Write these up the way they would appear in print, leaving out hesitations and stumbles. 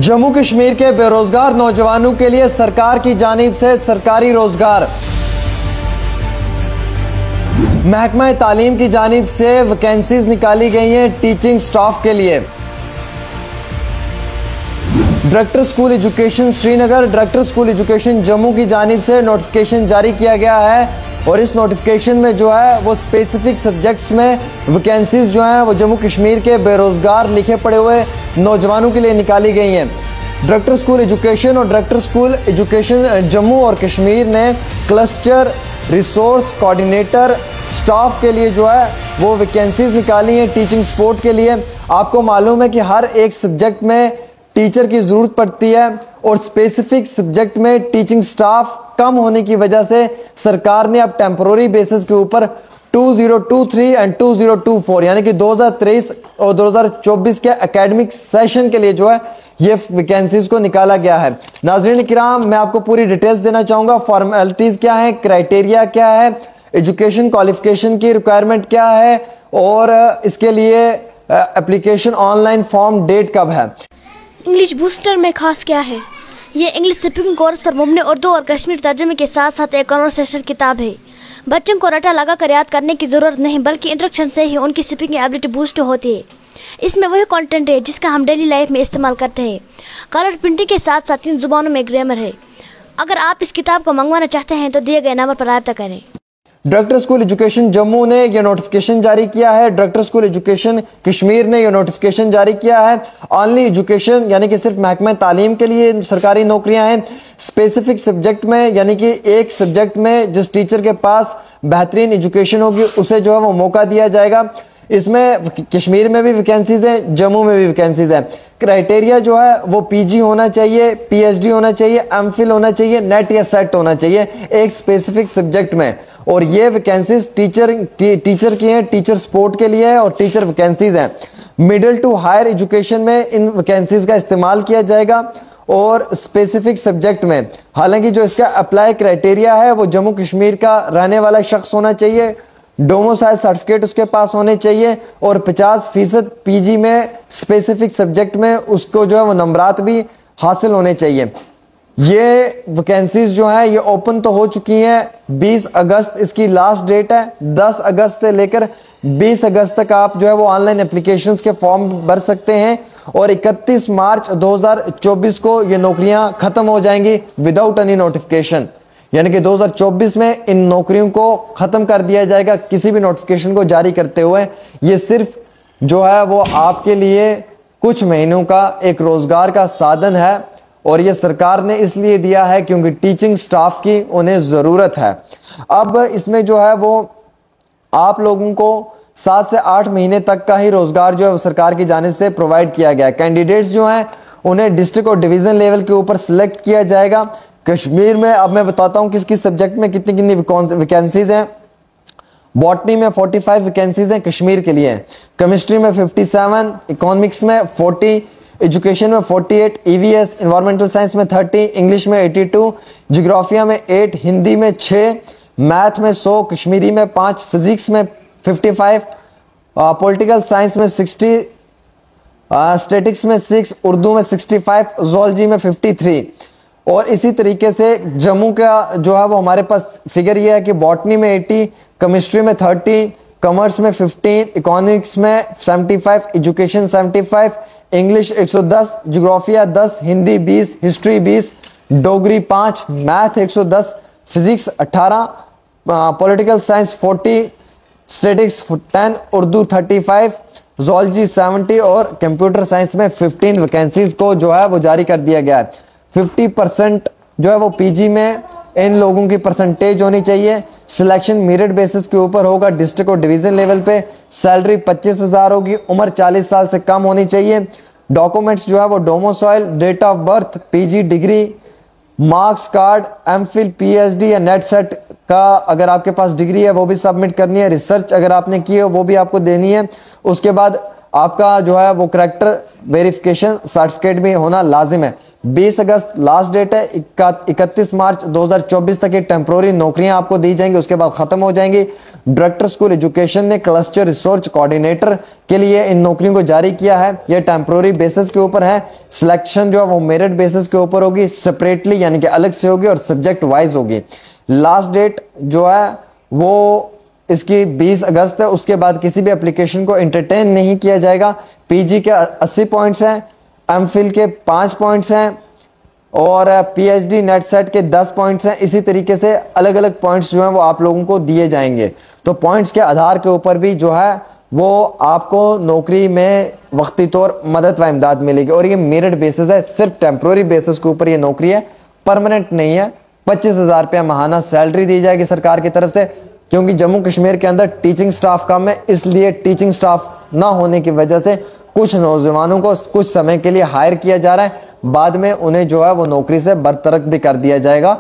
जम्मू कश्मीर के बेरोजगार नौजवानों के लिए सरकार की जानिब से सरकारी रोजगार। महकमा तालीम की जानिब से वैकेंसीज निकाली गई हैं टीचिंग स्टाफ के लिए। Director school education Srinagar, director school education Jammu की जानिब से नोटिफिकेशन जारी किया गया है और इस नोटिफिकेशन में जो है वो स्पेसिफिक सब्जेक्ट्स में वैकेंसीज जो हैं वो जम्मू कश्मीर के बेरोजगार लिखे पड़े हुए नौजवानों के लिए निकाली गई हैं। डायरेक्टर स्कूल एजुकेशन और डायरेक्टर स्कूल एजुकेशन जम्मू और कश्मीर ने क्लस्टर रिसोर्स कोऑर्डिनेटर स्टाफ के लिए जो है वो वैकेंसीज निकाली हैं टीचिंग सपोर्ट के लिए। आपको मालूम है कि हर एक सब्जेक्ट में टीचर की ज़रूरत पड़ती है और स्पेसिफिक सब्जेक्ट में टीचिंग स्टाफ कम होने की वजह से सरकार ने अब टेम्पोररी बेसिस के ऊपर 2023 एंड 2024 यानी कि 2023 और 2024 के एकेडमिक सेशन के लिए जो है ये वैकेंसीज को निकाला गया है। नाज़रीन किराम, मैं आपको पूरी डिटेल्स देना चाहूँगा। फॉर्मेलिटीज़ क्या है, क्राइटेरिया क्या है, एजुकेशन क्वालिफिकेशन की रिक्वायरमेंट क्या है और इसके लिए एप्लीकेशन ऑनलाइन फॉर्म डेट कब है। इंग्लिश बूस्टर में खास क्या है? ये इंग्लिश स्पीकिंग कोर्स पर मुबनी उर्दू और कश्मीर तर्जुमे के साथ साथ एक कन्वर्सेशन किताब है। बच्चों को रटा लगा कर याद करने की ज़रूरत नहीं बल्कि इंस्ट्रक्शन से ही उनकी स्पीकिंग एबिलिटी बूस्ट होती है। इसमें वही कंटेंट है जिसका हम डेली लाइफ में इस्तेमाल करते हैं। कलर प्रिंटिंग के साथ साथ 3 ज़ुबानों में ग्रामर है। अगर आप इस किताब को मंगवाना चाहते हैं तो दिए गए नंबर पर राब्ता करें। डायरेक्टर स्कूल एजुकेशन जम्मू ने यह नोटिफिकेशन जारी किया है। डायरेक्टर स्कूल एजुकेशन कश्मीर ने यह नोटिफिकेशन जारी किया है। ऑनली एजुकेशन यानी कि सिर्फ महकमा तालीम के लिए सरकारी नौकरियां हैं। स्पेसिफिक सब्जेक्ट में यानी कि एक सब्जेक्ट में जिस टीचर के पास बेहतरीन एजुकेशन होगी उसे जो है वो मौका दिया जाएगा। इसमें कश्मीर में भी वैकेंसीज हैं, जम्मू में भी वैकेंसीज हैं। क्राइटेरिया जो है वो पीजी होना चाहिए, पीएचडी होना चाहिए, एमफिल होना चाहिए, नेट या सेट होना चाहिए एक स्पेसिफिक सब्जेक्ट में। और ये वैकेंसीज टीचर की हैं, टीचर सपोर्ट के लिए है और टीचर वैकेंसीज हैं। मिडिल टू हायर एजुकेशन में इन वैकेंसीज का इस्तेमाल किया जाएगा और स्पेसिफिक सब्जेक्ट में। हालांकि जो इसका अप्लाई क्राइटेरिया है वो जम्मू कश्मीर का रहने वाला शख्स होना चाहिए, डोमिसाइल सर्टिफिकेट उसके पास होने चाहिए और 50% पीजी में स्पेसिफिक सब्जेक्ट में उसको जो है वो नंबरात भी हासिल होने चाहिए। ये वैकेंसीज जो है ये ओपन तो हो चुकी हैं। 20 अगस्त इसकी लास्ट डेट है। 10 अगस्त से लेकर 20 अगस्त तक आप जो है वो ऑनलाइन एप्लीकेशंस के फॉर्म भर सकते हैं और 31 मार्च 2024 को ये नौकरियां खत्म हो जाएंगी विदाउट एनी नोटिफिकेशन। यानी कि 2024 में इन नौकरियों को खत्म कर दिया जाएगा किसी भी नोटिफिकेशन को जारी करते हुए। ये सिर्फ जो है वो आपके लिए कुछ महीनों का एक रोजगार का साधन है और ये सरकार ने इसलिए दिया है क्योंकि टीचिंग स्टाफ की उन्हें ज़रूरत है। अब इसमें जो है वो आप लोगों को 7 से 8 महीने तक का ही रोजगार जो है वो सरकार की जानिब से प्रोवाइड किया गया है। कैंडिडेट्स जो हैं उन्हें डिस्ट्रिक्ट और डिवीज़न लेवल के ऊपर सिलेक्ट किया जाएगा। कश्मीर में अब मैं बताता हूँ किस किस सब्जेक्ट में कितनी कितनी वैकेंसीज हैं। बॉटनी में 45 वैकेंसीज हैं कश्मीर के लिए। केमिस्ट्री में 57, इकोनॉमिक्स में 40, एजुकेशन में 48, ईवीएस एनवायरमेंटल साइंस में 30, इंग्लिश में 82, ज्योग्राफिया में 8, हिंदी में 6, मैथ में 100, कश्मीरी में 5, फिजिक्स में 55, पॉलिटिकल साइंस में 60, स्टैटिक्स में 6, उर्दू में 65, जोलॉजी में 53। और इसी तरीके से जम्मू का जो है वो हमारे पास फिगर ये है कि बॉटनी में 80, केमिस्ट्री में 30, कॉमर्स में 15, इकोनॉमिक्स में 75, education 75, English 110, ज्योग्राफिया 10, Hindi 20, history 20, Dogri 5, math 110, physics 18, political science 40, statics 10, Urdu 35, zoology 70 और कंप्यूटर साइंस में 15 वैकेंसीज को जो है वो जारी कर दिया गया है। 50% जो है वो पीजी में इन लोगों की परसेंटेज होनी चाहिए। सिलेक्शन मेरिट बेसिस के ऊपर होगा डिस्ट्रिक्ट और डिवीजन लेवल पे। सैलरी 25,000 होगी। उम्र 40 साल से कम होनी चाहिए। डॉक्यूमेंट्स जो है वो domicile, date of birth, PG degree, marks card, MPhil, PhD या नेट सेट का अगर आपके पास डिग्री है वो भी सबमिट करनी है। रिसर्च अगर आपने की है वो भी आपको देनी है। उसके बाद आपका जो है वो करैक्टर वेरिफिकेशन सर्टिफिकेट भी होना लाजिम है। 20 अगस्त लास्ट डेट है, 31 मार्च 2024 तक ये टेम्प्रोरी नौकरियां आपको दी जाएंगी, उसके बाद खत्म हो जाएंगी। डायरेक्टर स्कूल एजुकेशन ने क्लस्टर रिसर्च कोऑर्डिनेटर के लिए इन नौकरियों को जारी किया है। ये टेम्प्रोरी बेसिस के ऊपर है। सिलेक्शन जो है वो मेरिट बेसिस के ऊपर होगी, सेपरेटली यानी कि अलग से होगी और सब्जेक्ट वाइज होगी। लास्ट डेट जो है वो इसकी 20 अगस्त है। उसके बाद किसी भी एप्लीकेशन को एंटरटेन नहीं किया जाएगा। पीजी के 80 पॉइंट्स हैं, एमफिल के 5 पॉइंट्स हैं और पीएचडी नेट सेट के 10 पॉइंट्स हैं। इसी तरीके से अलग अलग पॉइंट्स जो हैं वो आप लोगों को दिए जाएंगे। तो पॉइंट्स के आधार के ऊपर भी जो है वो आपको नौकरी में वक्ती तौर मदद व इमदाद मिलेगी। और ये मेरिट बेसिस है, सिर्फ टेम्प्रोरी बेसिस के ऊपर ये नौकरी है, परमानेंट नहीं है। 25,000 रुपया माहाना सैलरी दी जाएगी सरकार की तरफ से। क्योंकि जम्मू कश्मीर के अंदर टीचिंग स्टाफ कम है, इसलिए टीचिंग स्टाफ ना होने की वजह से कुछ नौजवानों को कुछ समय के लिए हायर किया जा रहा है, बाद में उन्हें जो है वो नौकरी से बरतरक भी कर दिया जाएगा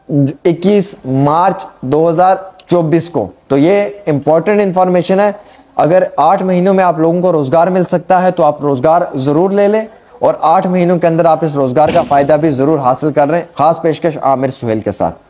21 मार्च 2024 को। तो ये इंपॉर्टेंट इंफॉर्मेशन है। अगर 8 महीनों में आप लोगों को रोजगार मिल सकता है तो आप रोजगार जरूर ले लें और 8 महीनों के अंदर आप इस रोजगार का फायदा भी जरूर हासिल कर रहे हैं। खास पेशकश आमिर सुहेल के साथ।